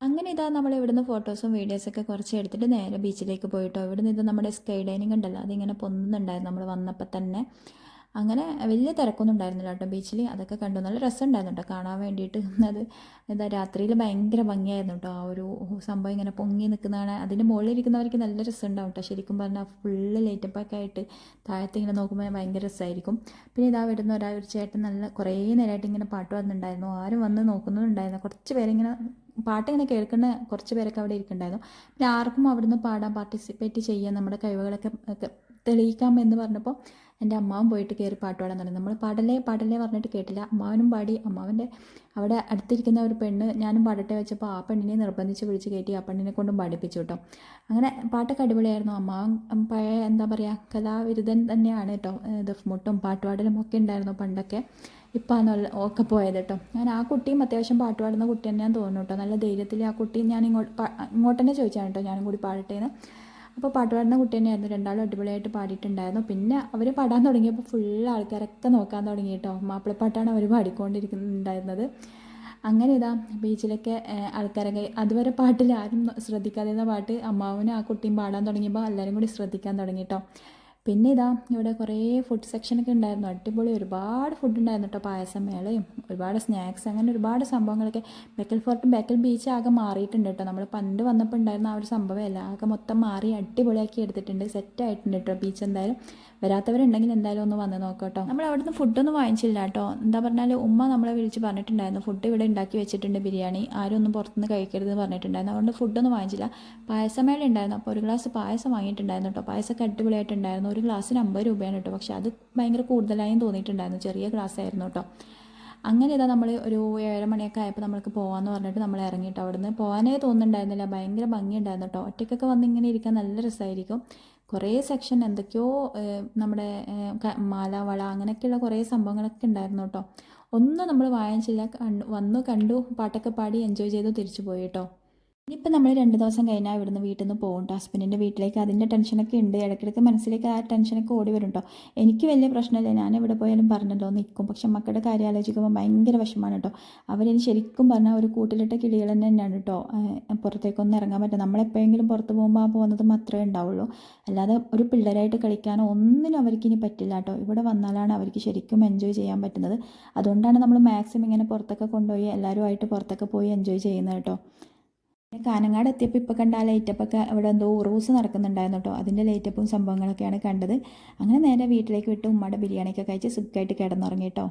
അങ്ങനെ ഇതാ നമ്മൾ ഇവിടുന്ന് ഫോട്ടോസും വീഡിയോസൊക്കെ കുറച്ച് എടുത്തിട്ട് നേരെ ബീച്ചിലേക്ക് പോയിട്ടോ. ഇവിടുന്ന് ഇത് നമ്മുടെ സ്കൈ ഡൈനിങ് ഉണ്ടല്ലോ, അതിങ്ങനെ പൊന്നുന്നുണ്ടായിരുന്നു നമ്മൾ വന്നപ്പോൾ തന്നെ. അങ്ങനെ വലിയ തിരക്കൊന്നും ഉണ്ടായിരുന്നില്ല കേട്ടോ ബീച്ചിൽ. അതൊക്കെ കണ്ടു, നല്ല രസമുണ്ടായിരുന്നു കേട്ടോ കാണാൻ വേണ്ടിയിട്ട്. അത് എന്താ രാത്രിയിൽ ഭയങ്കര ഭംഗിയായിരുന്നു കേട്ടോ. ആ ഒരു സംഭവം ഇങ്ങനെ പൊങ്ങി നിൽക്കുന്നതാണ്. അതിൻ്റെ മുകളിൽ ഇരിക്കുന്നവർക്ക് നല്ല രസമുണ്ടാവും കേട്ടോ. ശരിക്കും പറഞ്ഞാൽ ഫുള്ള് ലൈറ്റപ്പൊക്കെ ആയിട്ട് താഴത്ത് ഇങ്ങനെ നോക്കുമ്പോൾ ഭയങ്കര രസമായിരിക്കും. പിന്നെ ഇതാ വരുന്ന ഒരു ചേട്ടൻ നല്ല കുറേ നേരമായിട്ട് ഇങ്ങനെ പാട്ട് വന്നിട്ടുണ്ടായിരുന്നു. ആരും വന്ന് നോക്കുന്നുണ്ടായിരുന്നു. കുറച്ച് പേരിങ്ങനെ പാട്ടിങ്ങനെ കേൾക്കുന്ന കുറച്ച് പേരൊക്കെ അവിടെ ഇരിക്കുന്നുണ്ടായിരുന്നു. പിന്നെ ആർക്കും അവിടുന്ന് പാടാൻ പാർട്ടിസിപ്പേറ്റ് ചെയ്യാൻ നമ്മുടെ കഴിവുകളൊക്കെ തെളിയിക്കാം എന്ന് പറഞ്ഞപ്പോൾ എൻ്റെ അമ്മാവൻ പോയിട്ട് കയറി പാട്ട് പാടാൻ തുടങ്ങി. നമ്മൾ പാടല്ലേ പാടല്ലേ പറഞ്ഞിട്ട് കേട്ടില്ല, അമ്മാവനും പാടി. അമ്മാവൻ്റെ അവിടെ അടുത്തിരിക്കുന്ന ഒരു പെണ്ണ് ഞാനും പാടട്ടെ വെച്ചപ്പോൾ ആ പെണ്ണിനെ നിർബന്ധിച്ച് വിളിച്ച് കയറ്റി ആ പെണ്ണിനെ കൊണ്ടും പാടിപ്പിച്ചു കേട്ടോ. അങ്ങനെ പാട്ടൊക്കെ അടിപൊളിയായിരുന്നു. അമ്മാവൻ പഴയ എന്താ പറയുക കലാവിരുദ്ധൻ തന്നെയാണ് കേട്ടോ. ദഫ്മുട്ടും പാട്ടുപാടലും ഒക്കെ ഉണ്ടായിരുന്നു പണ്ടൊക്കെ. ഇപ്പം ഒക്കെ പോയത് കേട്ടോ. ഞാൻ ആ കുട്ടിയും അത്യാവശ്യം പാട്ട് പാടുന്ന കുട്ടി തന്നെയാന്ന് തോന്നുന്നു കേട്ടോ. നല്ല ധൈര്യത്തിൽ ആ കുട്ടി ഞാൻ ഇങ്ങോട്ട് തന്നെ ചോദിച്ചാണ് കേട്ടോ ഞാനും കൂടി പാടട്ടേന്ന്. അപ്പോൾ പാട്ട് പാടുന്ന കുട്ടി തന്നെയായിരുന്നു. രണ്ടാളും അടിപൊളിയായിട്ട് പാടിയിട്ടുണ്ടായിരുന്നു. പിന്നെ അവർ പാടാൻ തുടങ്ങിയപ്പോൾ ഫുൾ ആൾക്കാരൊക്കെ നോക്കാൻ തുടങ്ങി കേട്ടോ. മാപ്പിളപ്പാട്ടാണ് അവർ പാടിക്കൊണ്ടിരിക്കുന്നുണ്ടായിരുന്നത്. അങ്ങനെ ഇതാ ബീച്ചിലൊക്കെ ആൾക്കാരൊക്കെ അതുവരെ പാട്ടിൽ ആരും ശ്രദ്ധിക്കാതിരുന്ന പാട്ട് അമ്മാവനും ആ കുട്ടിയും പാടാൻ തുടങ്ങിയപ്പോൾ എല്ലാവരും കൂടി ശ്രദ്ധിക്കാൻ തുടങ്ങി കേട്ടോ. പിന്നെ ഇതാ ഇവിടെ കുറേ ഫുഡ് സെക്ഷനൊക്കെ ഉണ്ടായിരുന്നു. അടിപൊളി ഒരുപാട് ഫുഡ് ഉണ്ടായിരുന്നു കേട്ടോ. പായസം മേളയും ഒരുപാട് സ്നാക്സ് അങ്ങനെ ഒരുപാട് സംഭവങ്ങളൊക്കെ. ബേക്കൽ ഫോർട്ടും ബേക്കൽ ബീച്ച് ആകെ മാറിയിട്ടുണ്ട് കേട്ടോ. നമ്മൾ പണ്ട് വന്നപ്പോൾ ഉണ്ടായിരുന്ന ആ ഒരു സംഭവമല്ല, ആകെ മൊത്തം മാറി അടിപൊളിയാക്കി എടുത്തിട്ടുണ്ട്. സെറ്റായിട്ടുണ്ട് കേട്ടോ ബീച്ച്. എന്തായാലും വരാത്തവരുണ്ടെങ്കിൽ എന്തായാലും ഒന്ന് വന്ന് നോക്കാം കേട്ടോ. നമ്മൾ അവിടുന്ന് ഫുഡൊന്നും വാങ്ങിച്ചില്ല കേട്ടോ. എന്താ പറഞ്ഞാൽ ഉമ്മ നമ്മളെ വിളിച്ച് പറഞ്ഞിട്ടുണ്ടായിരുന്നു ഫുഡ് ഇവിടെ ഉണ്ടാക്കി വെച്ചിട്ടുണ്ട്, ബിരിയാണി ആരും ഒന്നും പുറത്തുനിന്ന് കഴിക്കരുത് പറഞ്ഞിട്ടുണ്ടായിരുന്നു. അതുകൊണ്ട് ഫുഡൊന്നും വാങ്ങിച്ചില്ല. പായസമേള ഉണ്ടായിരുന്നു. അപ്പോൾ ഒരു ഗ്ലാസ് പായസം വാങ്ങിയിട്ടുണ്ടായിരുന്നു കേട്ടോ. പായസമൊക്കെ അടിപൊളിയായിട്ടുണ്ടായിരുന്നു. ഒരു ഗ്ലാസ്സിന് 50 രൂപയാണ് കേട്ടോ. പക്ഷെ അത് ഭയങ്കര കൂടുതലായും തോന്നിയിട്ടുണ്ടായിരുന്നു. ചെറിയ ഗ്ലാസ് ആയിരുന്നു കേട്ടോ. അങ്ങനെ ഇതാ നമ്മൾ ഒരു 7 മണിയൊക്കെ ആയപ്പോൾ നമ്മൾക്ക് പോകാമെന്ന് പറഞ്ഞിട്ട് നമ്മൾ ഇറങ്ങിയിട്ട് അവിടുന്ന് പോകാനേ തോന്നുന്നുണ്ടായിരുന്നില്ല. ഭയങ്കര ഭംഗിയുണ്ടായിരുന്നു കേട്ടോ. ഒറ്റയ്ക്കൊക്കെ വന്ന് ഇങ്ങനെ ഇരിക്കാൻ നല്ല രസമായിരിക്കും. കുറേ സെക്ഷൻ എന്തൊക്കെയോ നമ്മുടെ മാല വള അങ്ങനെയൊക്കെയുള്ള കുറേ സംഭവങ്ങളൊക്കെ ഉണ്ടായിരുന്നു കേട്ടോ. ഒന്നും നമ്മൾ വാങ്ങിച്ചില്ല. വന്നു കണ്ടു പാട്ടൊക്കെ പാടി എൻജോയ് ചെയ്തു തിരിച്ചു പോയി കേട്ടോ. ഇനിയിപ്പോൾ നമ്മൾ 2 ദിവസം കഴിഞ്ഞാൽ ഇവിടുന്ന് വീട്ടിൽ നിന്ന് പോകും കേട്ടോ ഹസ്ബൻഡിൻ്റെ വീട്ടിലേക്ക്. അതിൻ്റെ ടെൻഷനൊക്കെ ഉണ്ട്. ഇടയ്ക്കിടയ്ക്ക് മനസ്സിലേക്ക് ആ ടെൻഷനൊക്കെ ഓടി വരും കേട്ടോ. എനിക്ക് വലിയ പ്രശ്നമില്ല, ഞാൻ എവിടെ പോയാലും പറഞ്ഞല്ലോ നിൽക്കും. പക്ഷെ മക്കളുടെ കാര്യം ആലോചിക്കുമ്പോൾ ഭയങ്കര വിഷമമാണ് കേട്ടോ. അവരിനി ശരിക്കും പറഞ്ഞാൽ ഒരു കൂട്ടിലിട്ട കിളികൾ തന്നെയാണ് കേട്ടോ. പുറത്തേക്കൊന്നും ഇറങ്ങാൻ പറ്റും. നമ്മളെപ്പോഴെങ്കിലും പുറത്ത് പോകുമ്പോൾ ആ പോകുന്നത് മാത്രമേ ഉണ്ടാവുള്ളൂ. അല്ലാതെ ഒരു പിള്ളേരായിട്ട് കളിക്കാനോ ഒന്നിനും അവർക്കിനി പറ്റില്ല കേട്ടോ. ഇവിടെ വന്നാലാണ് അവർക്ക് ശരിക്കും എൻജോയ് ചെയ്യാൻ പറ്റുന്നത്. അതുകൊണ്ടാണ് നമ്മൾ മാക്സിമം ഇങ്ങനെ പുറത്തൊക്കെ കൊണ്ടുപോയി എല്ലാവരുമായിട്ട് പുറത്തൊക്കെ പോയി എൻജോയ് ചെയ്യുന്നത് കേട്ടോ. പിന്നെ കാനങ്ങാട് എത്തിയപ്പോൾ ഇപ്പോൾ കണ്ട ആ ലൈറ്റപ്പൊക്കെ അവിടെ എന്തോ ഉറൂസ് നടക്കുന്നുണ്ടായിരുന്നു കേട്ടോ. അതിൻ്റെ ലൈറ്റപ്പും സംഭവങ്ങളൊക്കെയാണ് കണ്ടത്. അങ്ങനെ നേരെ വീട്ടിലേക്ക് വിട്ട് ഉമ്മയുടെ ബിരിയാണിയൊക്കെ കഴിച്ച് സുഖമായിട്ട് കിടന്നുറങ്ങി കേട്ടോ.